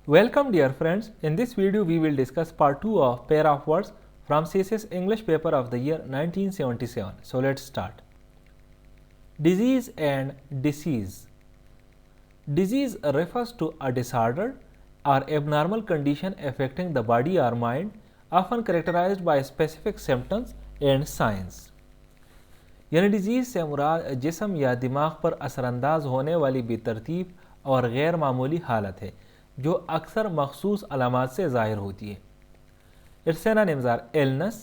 Welcome dear friends, in this video we will discuss part 2 of pair of words from CSS English paper of the year 1977. So let's start. Disease and disease. Disease refers to a disorder or abnormal condition affecting the body or mind, often characterized by specific symptoms and signs. यानी disease से मुराद जिस्म या दिमाग पर असरअंदाज होने वाली बेतरतीब और गैर मामूली हालत है जो अक्सर मखसूस अलामात से ज़ाहिर होती है. Its synonyms are illness,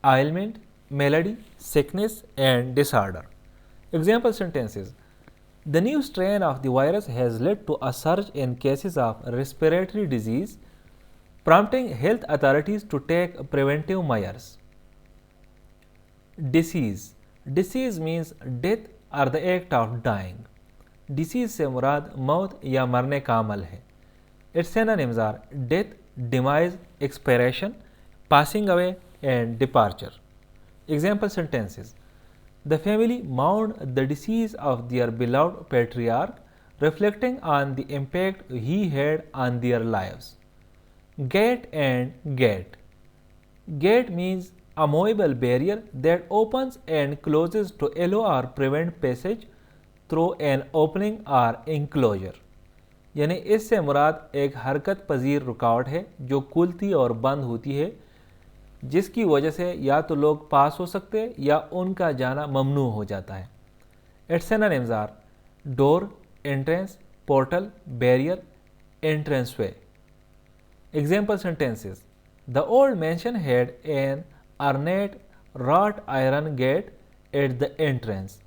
ailment, malady, sickness and disorder. Example sentences. The new strain of the virus has led to a surge in cases of respiratory disease, prompting health authorities to take preventive measures. Disease. Disease means death or the act of dying. Disease से मुराद मौत या मरने का अमल है. Its synonyms are death, demise, expiration, passing away and departure. Example sentences. The family mourned the decease of their beloved patriarch, reflecting on the impact he had on their lives. Gate and gate. Gate means a movable barrier that opens and closes to allow or prevent passage through an opening or enclosure. यानी इससे मुराद एक हरकत पजीर रुकावट है जो खुलती और बंद होती है, जिसकी वजह से या तो लोग पास हो सकते हैं या उनका जाना ममनू हो जाता है. Its synonyms are door, entrance, portal, barrier, entrance way. Example sentences. The old mansion had an ornate wrought iron gate at the entrance,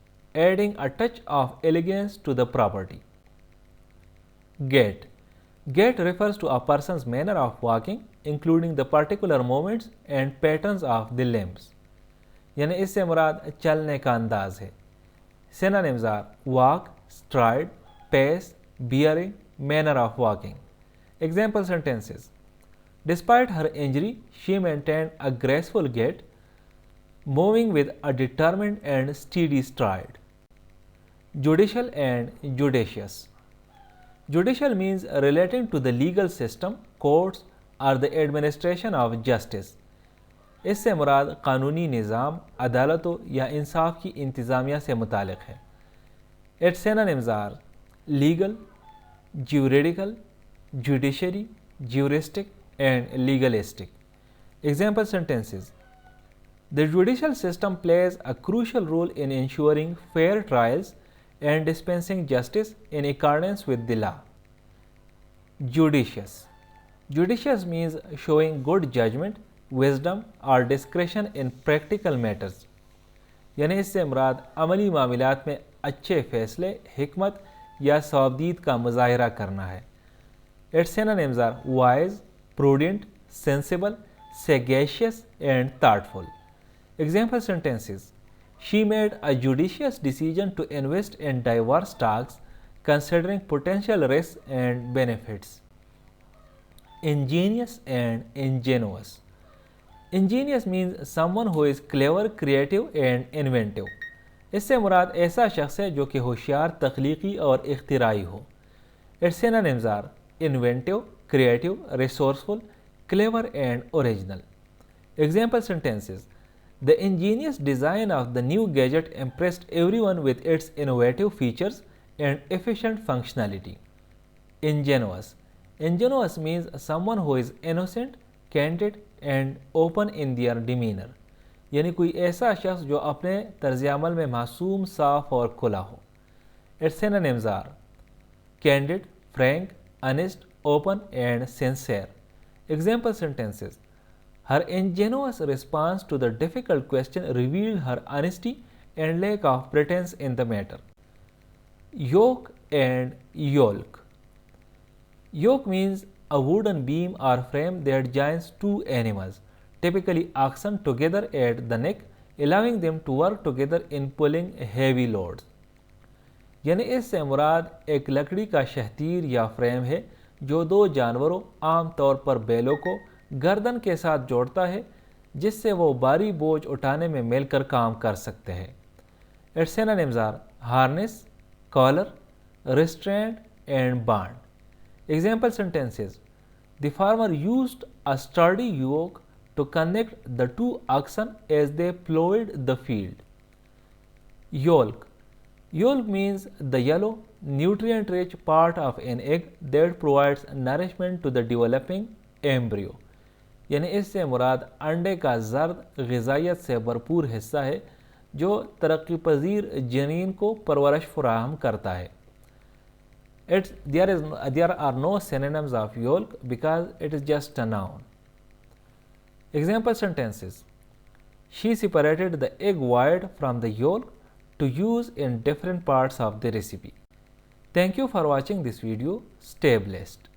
adding a touch of elegance to the property. Gait. Gait refers to a person's manner of walking, including the particular movements and patterns of the limbs. यानी इससे मुराद चलने का अंदाज है. Synonyms are walk, stride, pace, bearing, manner of walking. Example sentences. Despite her injury, she maintained a graceful gait, moving with a determined and steady stride. Judicial and judicious. Judicial means relating to the legal system, courts or the administration of justice. इससे मुराद कानूनी निज़ाम, अदालतों या इंसाफ की इंतज़ामिया से मुतालिक है. Its synonyms are legal, juridical, judiciary, juristic and legalistic. Example sentences. The judicial system plays a crucial role in ensuring fair trials and dispensing justice in accordance with the law. Judicious. Judicious means showing good judgment, wisdom or discretion in practical matters. यानी इससे मुराद अमली मामलात में अच्छे फैसले, हिकमत या सवाबदीद का मुजाहिरा करना है. Its synonyms are wise, prudent, sensible, sagacious and thoughtful. Example sentences. She made a judicious decision to invest in diverse stocks, considering potential risks and benefits. Ingenious and ingenuous. Ingenious means someone who is clever, creative and inventive. इससे मुराद ऐसा शख्स है जो कि होशियार, तख्लीकी और इख्तिराई हो. Its synonyms are inventive, creative, resourceful, clever and original. Example sentences. The ingenious design of the new gadget impressed everyone with its innovative features and efficient functionality. Ingenuous. Ingenuous means someone who is innocent, candid and open in their demeanor. यानी कोई ऐसा शख्स जो अपने तर्ज अमल में मासूम, साफ और खुला हो. Its synonyms are candid, frank, honest, open and sincere. Example sentences. Her ingenuous response to the difficult question revealed her honesty and lack of pretense in the matter. Yoke and yoke. Yoke means a wooden beam or frame that joins two animals, typically oxen, together at the neck, allowing them to work together in pulling heavy loads. यानी इससे मुराद एक लकड़ी का शहतीर या frame है जो दो जानवरों, आम तौर पर बैलों को गर्दन के साथ जोड़ता है, जिससे वो भारी बोझ उठाने में मिलकर काम कर सकते हैं. Its synonyms are harness, collar, restraint and bond. Example sentences. The farmer used a sturdy yoke to connect the two oxen as they plowed the field. Yolk. Yolk means the yellow, nutrient-rich part of an egg that provides nourishment to the developing embryo. यानी इससे मुराद अंडे का जर्द ग़िज़ाइयत से भरपूर हिस्सा है जो तरक्की पजीर जनीन को परवरिश फराहम करता है. There are no synonyms of yolk because it is just a noun. Example sentences. She separated the egg white from the yolk to use in different parts of the recipe. Thank you for watching this video. Stay blessed.